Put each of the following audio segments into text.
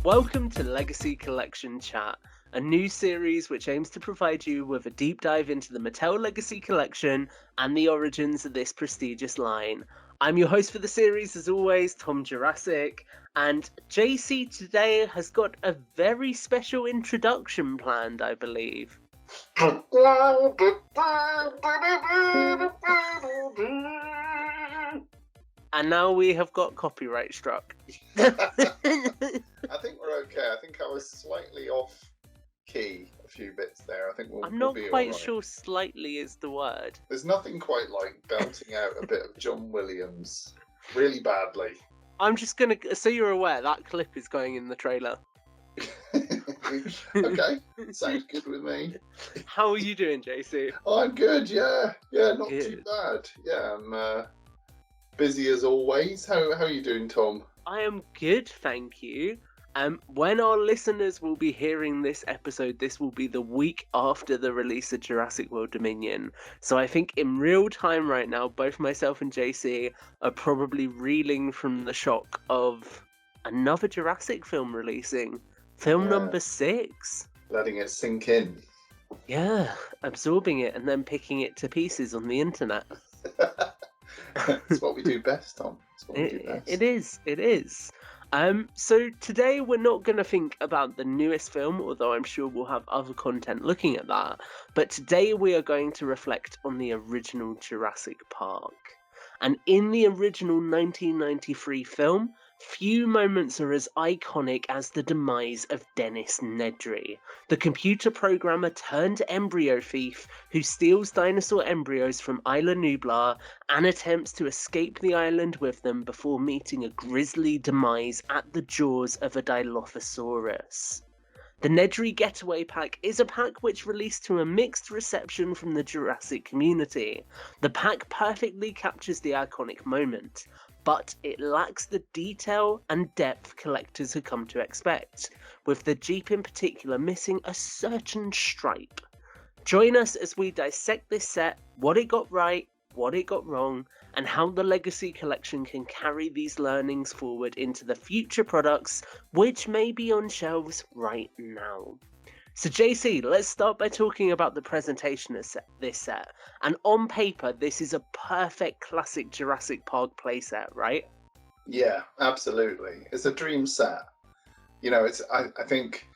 Welcome to Legacy Collection Chat, a new series which aims to provide you with a deep dive into the Mattel Legacy Collection and the origins of this prestigious line. I'm your host for the series, as always, Tom Jurassic, and JC today has got a very special introduction planned, I believe. And now we have got copyright struck. I think we're okay. I think I was slightly off key a few bits there. I think we'll I'm not be quite all right. sure slightly is the word. There's nothing quite like belting out a bit of John Williams really badly. I'm just gonna, so you're aware, that clip is going in the trailer. Okay, sounds good with me. How are you doing, JC? Oh, I'm good, yeah, not Good. too bad. Yeah, I'm busy as always. How are you doing, Tom? I am good, thank you. When our listeners will be hearing this episode, this will be the week after the release of Jurassic World Dominion. So I think in real time right now, both myself and JC are probably reeling from the shock of another Jurassic film releasing. Film number 6. Letting it sink in. Yeah, absorbing it and then picking it to pieces on the internet. That's what we do best, Tom. That's what we do best. It is. So today we're not going to think about the newest film, although I'm sure we'll have other content looking at that. But today we are going to reflect on the original Jurassic Park. And in the original 1993 film, few moments are as iconic as the demise of Dennis Nedry, the computer programmer turned embryo thief who steals dinosaur embryos from Isla Nublar and attempts to escape the island with them before meeting a grisly demise at the jaws of a Dilophosaurus. The Nedry Getaway Pack is a pack which released to a mixed reception from the Jurassic community. The pack perfectly captures the iconic moment, but it lacks the detail and depth collectors have come to expect, with the Jeep in particular missing a certain stripe. Join us as we dissect this set, what it got right, what it got wrong, and how the Legacy Collection can carry these learnings forward into the future products which may be on shelves right now. So JC, let's start by talking about the presentation of this set. And on paper, this is a perfect classic Jurassic Park playset, right? Yeah, absolutely. It's a dream set. You know, I think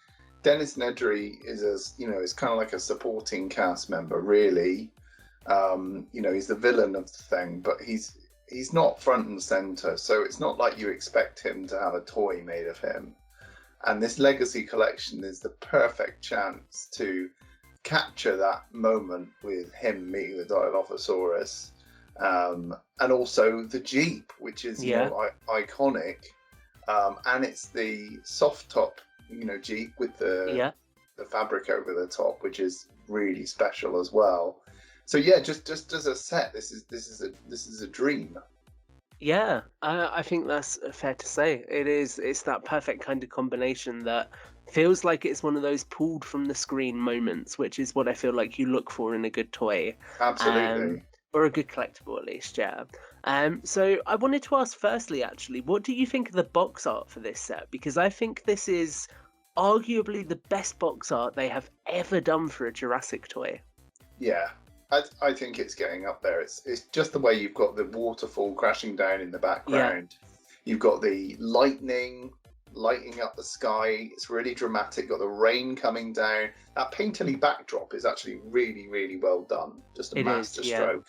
Dennis Nedry is kind of like a supporting cast member, really. He's the villain of the thing, but he's not front and center. So it's not like you expect him to have a toy made of him. And this Legacy Collection is the perfect chance to capture that moment with him meeting the Dilophosaurus, and also the Jeep, which is iconic. And it's the soft top, Jeep with the fabric over the top, which is really special as well. So yeah, just as a set, this is a dream. Yeah, I think that's fair to say. It's that perfect kind of combination that feels like it's one of those pulled from the screen moments, which is what I feel like you look for in a good toy. Absolutely. Or a good collectible, at least, yeah. So I wanted to ask firstly, actually, what do you think of the box art for this set? Because I think this is arguably the best box art they have ever done for a Jurassic toy. Yeah. I think it's getting up there. It's just the way you've got the waterfall crashing down in the background. Yeah. You've got the lightning lighting up the sky. It's really dramatic. Got the rain coming down. That painterly backdrop is actually really, really well done. Just a masterstroke.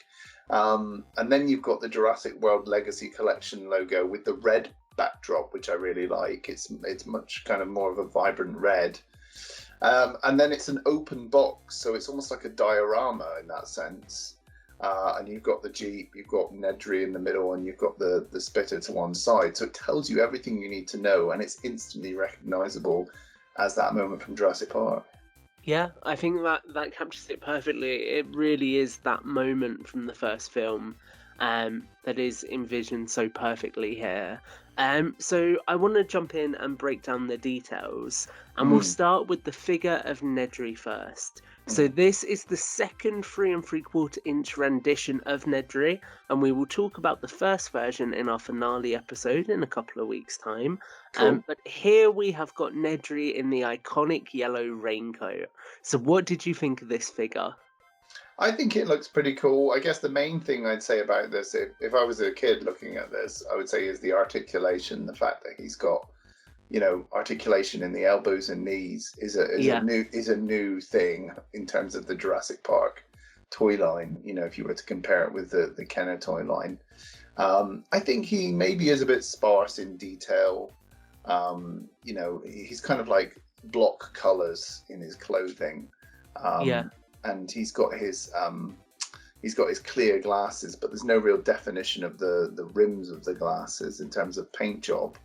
And then you've got the Jurassic World Legacy Collection logo with the red backdrop, which I really like. It's much kind of more of a vibrant red. And then it's an open box, so it's almost like a diorama in that sense. And you've got the Jeep, you've got Nedry in the middle, and you've got the spitter to one side. So it tells you everything you need to know, and it's instantly recognizable as that moment from Jurassic Park. Yeah, I think that captures it perfectly. It really is that moment from the first film that is envisioned so perfectly here. So I want to jump in and break down the details, and we'll Mm, start with the figure of Nedry first. So mhm. this is the second 3 3/4 inch rendition of Nedry, and we will talk about the first version in our finale episode in a couple of weeks' time. Cool. But here we have got Nedry in the iconic yellow raincoat. So what did you think of this figure? I think it looks pretty cool. I guess the main thing I'd say about this, if I was a kid looking at this, I would say is the articulation. The fact that he's got, articulation in the elbows and knees Yeah, is a new thing in terms of the Jurassic Park toy line. If you were to compare it with the Kenner toy line, I think he maybe is a bit sparse in detail. He's kind of like block colors in his clothing. yeah, Um, and he's got his clear glasses, but there's no real definition of the rims of the glasses in terms of paint job.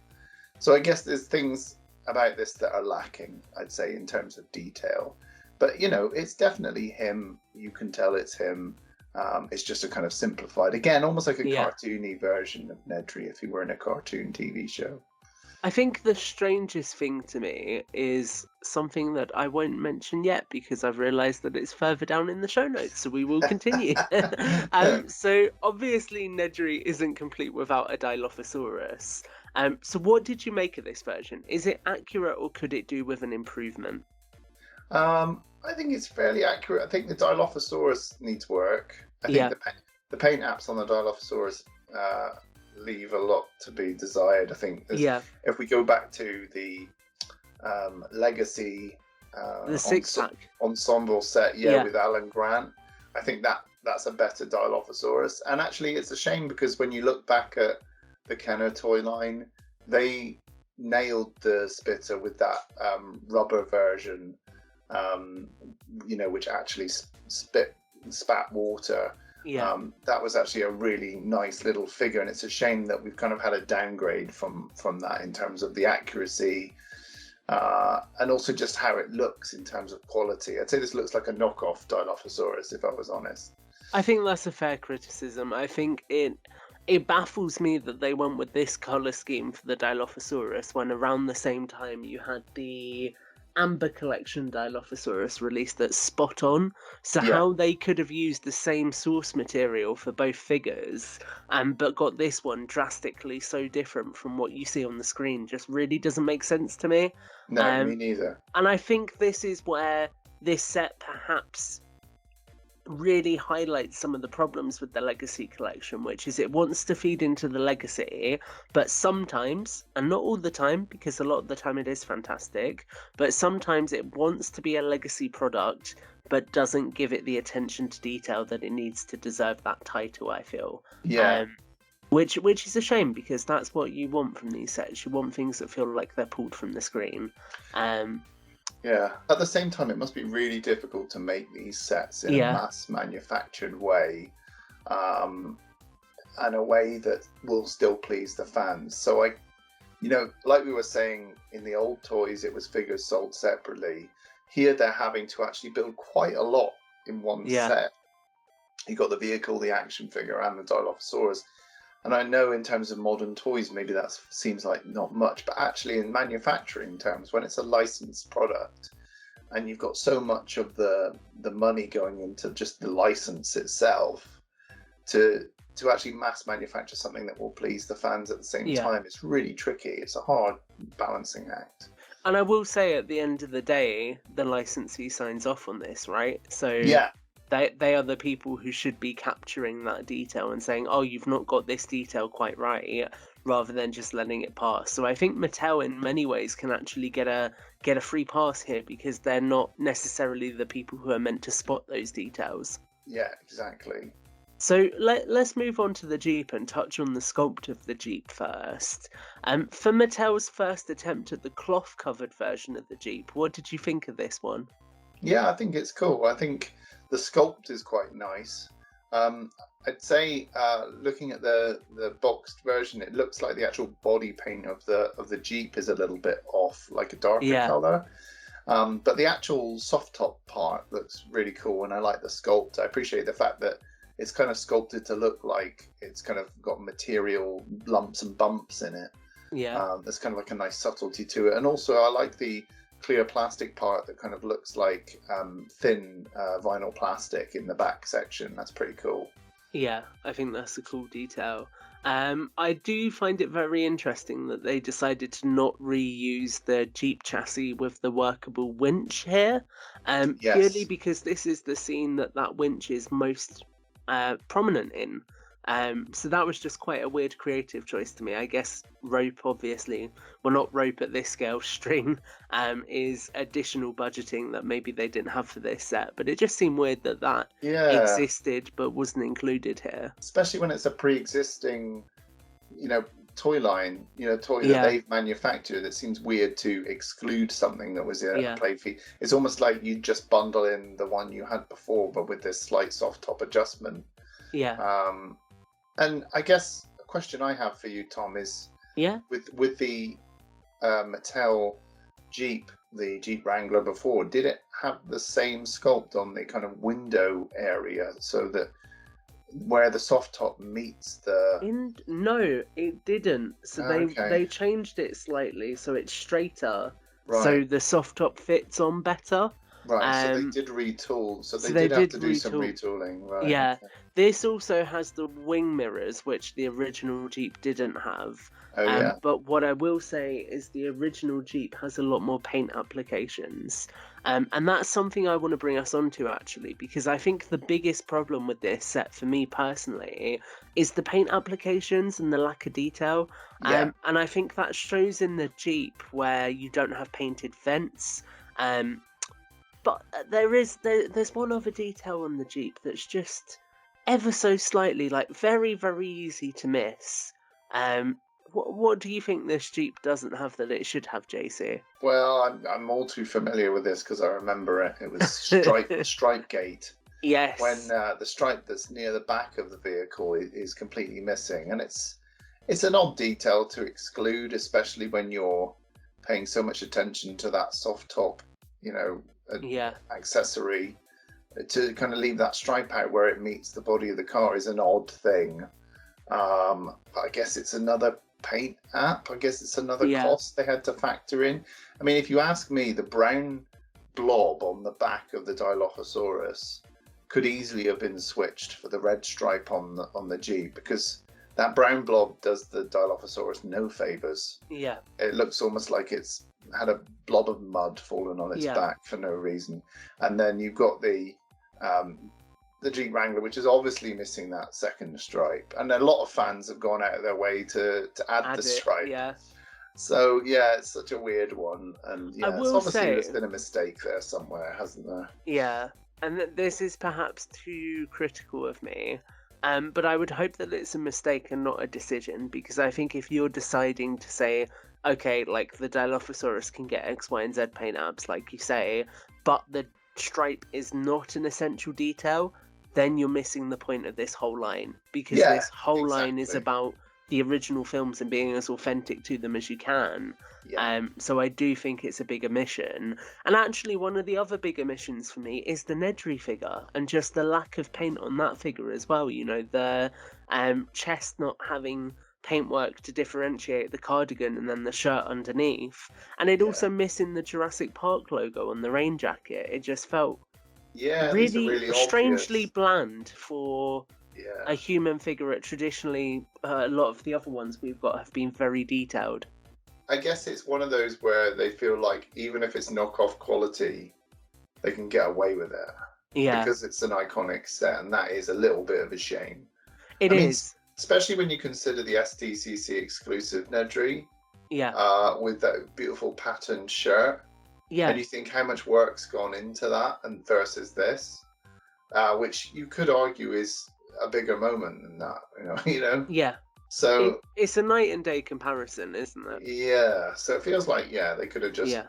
So I guess there's things about this that are lacking, I'd say, in terms of detail. But it's definitely him. You can tell it's him. It's just a kind of simplified, again, almost like a yeah. cartoony version of Nedry if he were in a cartoon TV show. I think the strangest thing to me is something that I won't mention yet because I've realised that it's further down in the show notes, so we will continue. So obviously Nedry isn't complete without a Dilophosaurus. So what did you make of this version? Is it accurate or could it do with an improvement? I think it's fairly accurate. I think the Dilophosaurus needs work. I think Yeah, the paint apps on the Dilophosaurus leave a lot to be desired. I think yeah. if we go back to the Legacy The six pack. ensemble set, yeah, Yeah, with Alan Grant, I think that's a better Dilophosaurus. And actually, it's a shame because when you look back at the Kenner toy line, they nailed the Spitter with that rubber version, which actually spat water. yeah. That was actually a really nice little figure, and it's a shame that we've kind of had a downgrade from that in terms of the accuracy, and also just how it looks in terms of quality. I'd say this looks like a knockoff Dilophosaurus, if I was honest. I think that's a fair criticism. I think it baffles me that they went with this color scheme for the Dilophosaurus when around the same time you had the Amber Collection Dilophosaurus released that's spot on. So Yeah, how they could have used the same source material for both figures, but got this one drastically so different from what you see on the screen just really doesn't make sense to me. no, me Um, neither. and I think this is where this set perhaps really highlights some of the problems with the Legacy collection, which is it wants to feed into the Legacy, but sometimes, and not all the time, because a lot of the time it is fantastic, but sometimes it wants to be a Legacy product, but doesn't give it the attention to detail that it needs to deserve that title, I feel. Yeah, Um, which is a shame because that's what you want from these sets. You want things that feel like they're pulled from the screen. Um, yeah. At the same time, it must be really difficult to make these sets in a yeah, mass manufactured way, um, and a way that will still please the fans. So like we were saying, in the old toys, it was figures sold separately. Here, they're having to actually build quite a lot in one yeah, set. You got the vehicle, the action figure, and the Dilophosaurus. And I know in terms of modern toys, maybe that seems like not much, but actually in manufacturing terms, when it's a licensed product and you've got so much of the money going into just the license itself, to actually mass manufacture something that will please the fans at the same yeah. time, it's really tricky. It's a hard balancing act. And I will say at the end of the day, the licensee signs off on this, right? So Yeah, they are the people who should be capturing that detail and saying, "Oh, you've not got this detail quite right," rather than just letting it pass. So I think Mattel, in many ways, can actually get a free pass here because they're not necessarily the people who are meant to spot those details. yeah, exactly. So let's move on to the Jeep and touch on the sculpt of the Jeep first. For Mattel's first attempt at the cloth-covered version of the Jeep, what did you think of this one? Yeah, I think it's cool. I think the sculpt is quite nice. Um, I'd say, looking at the boxed version, it looks like the actual body paint of the Jeep is a little bit off, like a darker Yeah, color. But the actual soft top part looks really cool, and I like the sculpt. I appreciate the fact that it's kind of sculpted to look like it's kind of got material lumps and bumps in it. Yeah. There's kind of like a nice subtlety to it, and also I like the clear plastic part that kind of looks like thin vinyl plastic in the back section. That's pretty cool. Yeah, I think that's a cool detail. I do find it very interesting that they decided to not reuse the Jeep chassis with the workable winch here, purely Yes. because this is the scene that that winch is most prominent in. So that was just quite a weird creative choice to me. I guess rope, obviously, well, not rope at this scale, string, is additional budgeting that maybe they didn't have for this set. But it just seemed weird that that Yeah. existed but wasn't included here. Especially when it's a pre-existing, you know, toy line, toy that Yeah, they've manufactured. It seems weird to exclude something that was a yeah, play fee. It's almost like you just bundle in the one you had before, but with this slight soft top adjustment. yeah, Um, and I guess a question I have for you, Tom, is yeah. with the Mattel Jeep, the Jeep Wrangler before, did it have the same sculpt on the kind of window area so that where the soft top meets the In no, it didn't. So okay, they changed it slightly so it's straighter, so right, the soft top fits on better. right. So they Um, did retool. So so they they did have did to do some retool. retooling, right? Yeah, Okay. this also has the wing mirrors, which the original Jeep didn't have. Oh yeah, But what I will say is the original Jeep has a lot more paint applications. And that's something I want to bring us onto actually, because I think the biggest problem with this set for me personally is the paint applications and the lack of detail. yeah, And I think that shows in the Jeep where you don't have painted vents. Um, but there's one other detail on the Jeep that's just ever so slightly, like very, very easy to miss. What do you think this Jeep doesn't have that it should have, JC? well, I'm all too familiar with this because I remember it. It was stripe gate when Yes. the stripe that's near the back of the vehicle is completely missing, and it's an odd detail to exclude, especially when you're paying so much attention to that soft top, you know, Yeah. accessory. To kind of leave that stripe out where it meets the body of the car is an odd thing. But I guess it's another paint app. I guess it's another Yeah. cost they had to factor in. I mean, if you ask me, the brown blob on the back of the Dilophosaurus could easily have been switched for the red stripe on the Jeep because that brown blob does the Dilophosaurus no favors. Yeah. It looks almost like it's had a blob of mud fallen on its Yeah. back for no reason. And then you've got um, the Jeep Wrangler, which is obviously missing that second stripe. And a lot of fans have gone out of their way to add the Add it. stripe. Yeah. So yeah, it's such a weird one, and I yeah, it's will obviously say, there's been a mistake there somewhere, hasn't there? yeah, and this is perhaps too critical of me. But I would hope that it's a mistake and not a decision, because I think if you're deciding to say, okay, like the Dilophosaurus can get X, Y, and Z paint apps, like you say, but the stripe is not an essential detail, then you're missing the point of this whole line, because Yeah, this whole line is exactly. about the original films and being as authentic to them as you can. Yeah, So I do think it's a big omission. And actually, one of the other big omissions for me is the Nedry figure and just the lack of paint on that figure as well. You know, the chest not having paintwork to differentiate the cardigan and then the shirt underneath. And it yeah, also missing the Jurassic Park logo on the rain jacket. It just felt yeah. These are really really strangely obvious. bland for a Yeah, human figure. Traditionally, a lot of the other ones we've got have been very detailed. I guess it's one of those where they feel like even if it's knockoff quality, they can get away with it Yeah, because it's an iconic set, and that is a little bit of a shame. it I mean, is. especially when you consider the SDCC exclusive Nedry Yeah, with that beautiful patterned shirt, and yeah. you think how much work's gone into that, and versus this, which you could argue is a bigger moment than that, Yeah, So it's a night and day comparison, isn't it? yeah, so it feels like yeah, they could have just Yeah,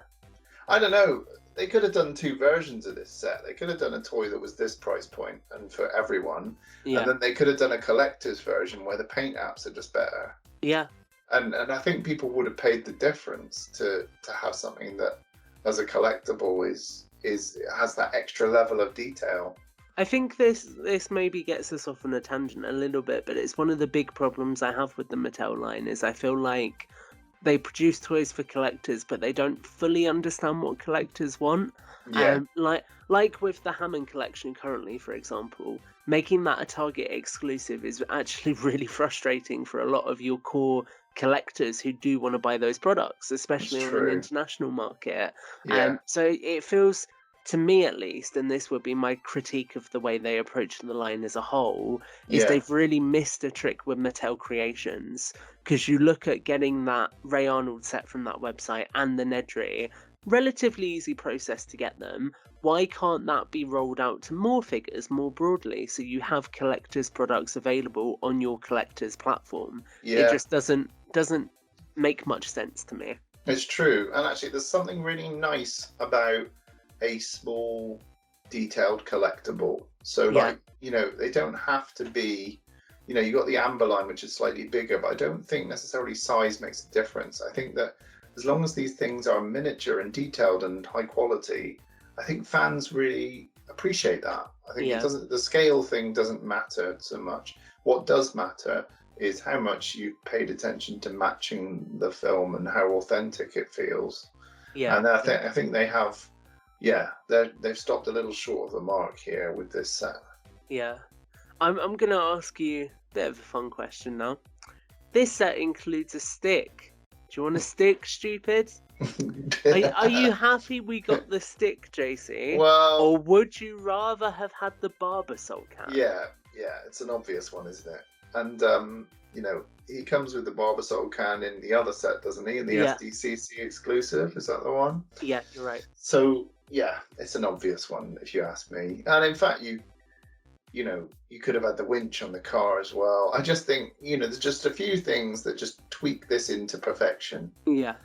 I don't know. They could have done two versions of this set. They could have done a toy that was this price point and for everyone, and yeah, then they could have done a collector's version where the paint apps are just better. yeah. And I think people would have paid the difference to have something that, as a collectible, is has that extra level of detail. I think this maybe gets us off on a tangent a little bit, but it's one of the big problems I have with the Mattel line is I feel like they produce toys for collectors, but they don't fully understand what collectors want. Yeah, Like with the Hammond collection currently, for example, making that a Target exclusive is actually really frustrating for a lot of your core collectors who do want to buy those products, it's especially on an true. international market. Yeah, So it feels, to me at least, and this would be my critique of the way they approach the line as a whole, is yeah, they've really missed a trick with Mattel Creations. Because you look at getting that Ray Arnold set from that website and the Nedry, relatively easy process to get them. Why can't that be rolled out to more figures more broadly so you have collectors products available on your collectors platform? It yeah. just doesn't make much sense to me. It's true. And actually, there's something really nice about a small, detailed collectible. So, Yeah, like, they don't have to be, you got the amber line, which is slightly bigger, but I don't think necessarily size makes a difference. I think that as long as these things are miniature and detailed and high quality, I think fans really appreciate that. I think yeah, the scale thing doesn't matter so much. What does matter is how much you paid attention to matching the film and how authentic it feels. yeah, And I think they have, yeah, they've stopped a little short of the mark here with this set. yeah. I'm gonna ask you a bit of a fun question now. This set includes a stick. Do you want a stick, stupid? Are you happy we got the stick, JC? Well, Or would you rather have had the Barbasol can? yeah, yeah, it's an obvious one, isn't it? And he comes with the Barbasol can in the other set, doesn't he? In the Yeah, SDCC exclusive, is that the one? yeah, you're right. So yeah, it's an obvious one if you ask me. And in fact, you could have had the winch on the car as well. I just think there's just a few things that just tweak this into perfection, Yeah.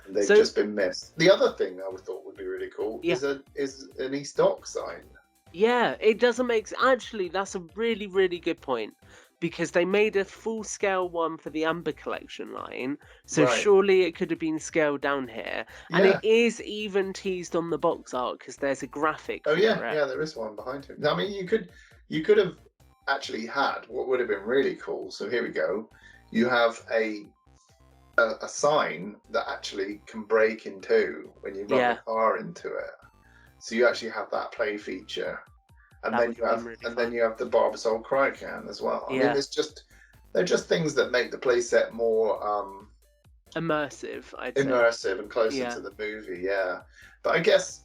and they've So just been missed. The other thing I would thought would be really cool yeah, is an East Dock sign. yeah, it doesn't make actually that's a really, really good point. Because they made a full scale one for the Amber collection line, so Right. surely it could have been scaled down here. And it Yeah. is even teased on the box art because there's a graphic Oh yeah, for it. yeah, there is one behind him. I mean, you could have actually had what would have been really cool. So here we go. You have a sign that actually can break in two when you run the Yeah, car into it. So you actually have that play feature, and that then would have been really fun. you have the Barbasol Cryocan as well. I mean, Yeah, they're just things that make the playset more immersive, I'd say. immersive and closer Yeah, to the movie. Yeah, but I guess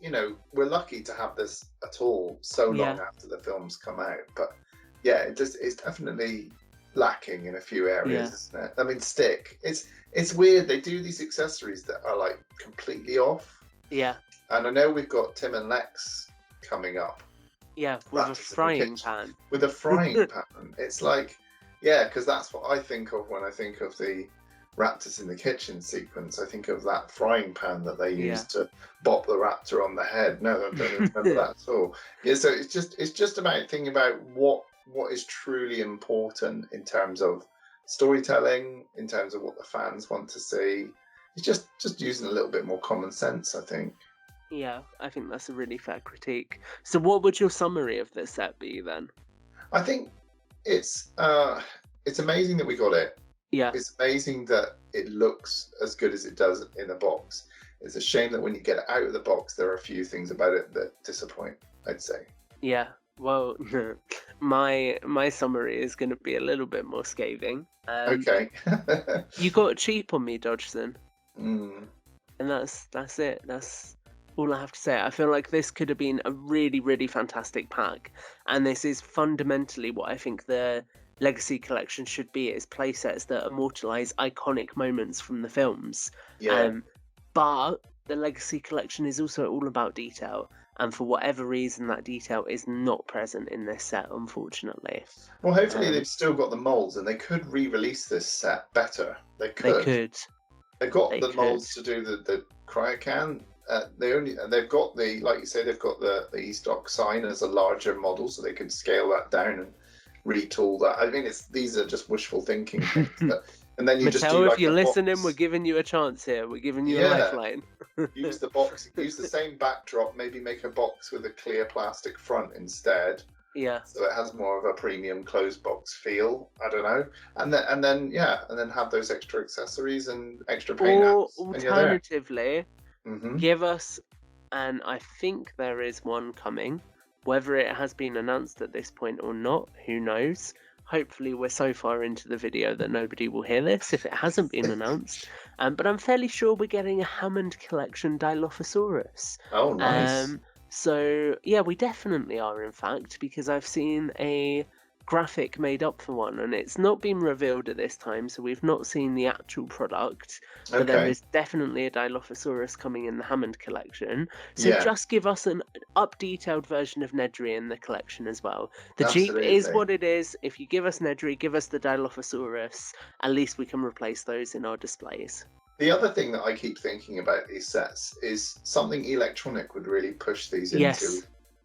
we're lucky to have this at all so long yeah, after the films come out. But yeah, it's definitely lacking in a few yeah, areas, isn't it? I mean, stick. It's weird. They do these accessories that are like completely off. yeah, And I know we've got Tim and Lex coming up, yeah, with a Raptors in the frying kitchen, pan. with a frying pan. It's like, yeah, because that's what I think of when I think of the Raptors in the kitchen sequence. I think of that frying pan that they Yeah. used to bop the raptor on the head. No, I don't remember that at all. Yeah, so it's just about thinking about what is truly important in terms of storytelling, in terms of what the fans want to see. It's just using a little bit more common sense, I think. Yeah, I think that's a really fair critique. So what would your summary of this set be then? I think it's amazing that we got it. Yeah, It's amazing that it looks as good as it does in a box. It's a shame that when you get it out of the box, there are a few things about it that disappoint, I'd say. yeah. Well, my summary is going to be a little bit more scathing. Okay. You got cheap on me, Dodgson, Mm, and that's it. That's all I have to say. I feel like this could have been a really, really fantastic pack, and this is fundamentally what I think the Legacy Collection should be: is playsets that immortalize iconic moments from the films. yeah. Um, but the Legacy Collection is also all about detail, and for whatever reason, that detail is not present in this set, unfortunately. Well, hopefully Um, they've still got the molds and they could re-release this set better. They they could. could, They've got they the could, molds to do the cryocan. They've got the, like you say, they've got the e-stock sign as a larger model, so they can scale that down and retool that. I mean, these are just wishful thinking things. And then you just do Mattel, if like you're a listening, we're box. giving you a chance here. We're giving you a Yeah, lifeline. use the box. Use the same backdrop. Maybe make a box with a clear plastic front instead. Yeah. so it has more of a premium closed box feel. I don't know, and then have those extra accessories and extra paint Or apps, and you're there. alternatively, Hmm. give us, and I think there is one coming. Whether it has been announced at this point or not, who knows? Hopefully, we're so far into the video that nobody will hear this if it hasn't been announced. But I'm fairly sure we're getting a Hammond Collection Dilophosaurus. Oh, nice. Um, so yeah, we definitely are, in fact, because I've seen a graphic made up for one, and it's not been revealed at this time, so we've not seen the actual product. But there Okay. is definitely a Dilophosaurus coming in the Hammond collection. So Yeah, just give us an up detailed version of Nedry in the collection as well. The Jeep is absolutely. what it is. If you give us Nedry, give us the Dilophosaurus, at least we can replace those in our displays. The other thing that I keep thinking about these sets is something electronic would really push these into Yes,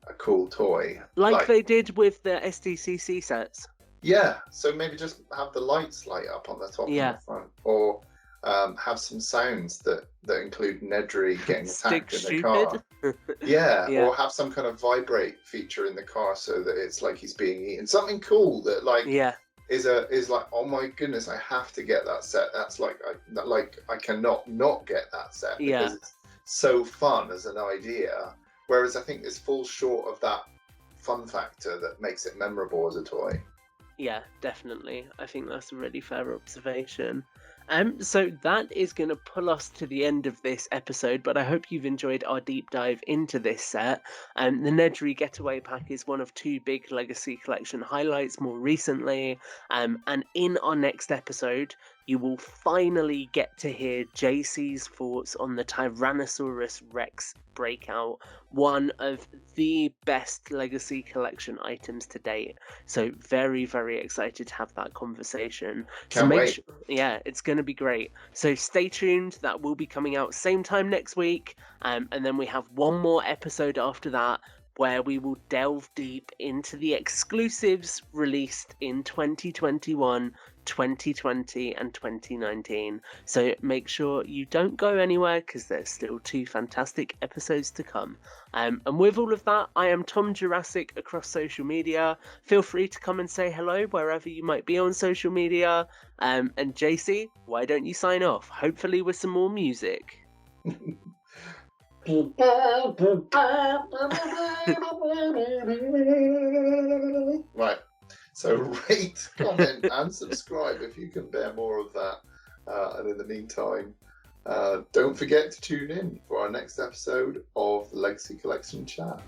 a cool toy. like Like, they did with the SDCC sets. yeah, so maybe just have the lights light up on the top and the Yeah, front, or have some sounds that include Nedry getting stick attacked in the stupid. car. Yeah, Yeah, or have some kind of vibrate feature in the car so that it's like he's being eaten. Something cool that like yeah, is like, oh my goodness, I have to get that set. That's like I cannot not get that set yeah. because it's so fun as an idea. Whereas I think this falls short of that fun factor that makes it memorable as a toy. Yeah, definitely. I think that's a really fair observation. So that is going to pull us to the end of this episode, but I hope you've enjoyed our deep dive into this set. The Nedry Getaway Pack is one of two big Legacy Collection highlights more recently. And in our next episode, you will finally get to hear JC's thoughts on the Tyrannosaurus Rex breakout, one of the best Legacy Collection items to date. So very, very excited to have that conversation. So Can't make wait. sure, yeah, it's going to be great. So stay tuned. That will be coming out same time next week. And then we have one more episode after that where we will delve deep into the exclusives released in 2021, 2020, and 2019. So make sure you don't go anywhere because there's still two fantastic episodes to come. And with all of that, I am Tom Jurassic across social media. Feel free to come and say hello wherever you might be on social media. And JC, why don't you sign off? Hopefully with some more music. Right. So rate, comment, and subscribe if you can bear more of that. And in the meantime, don't forget to tune in for our next episode of the Legacy Collection Chat.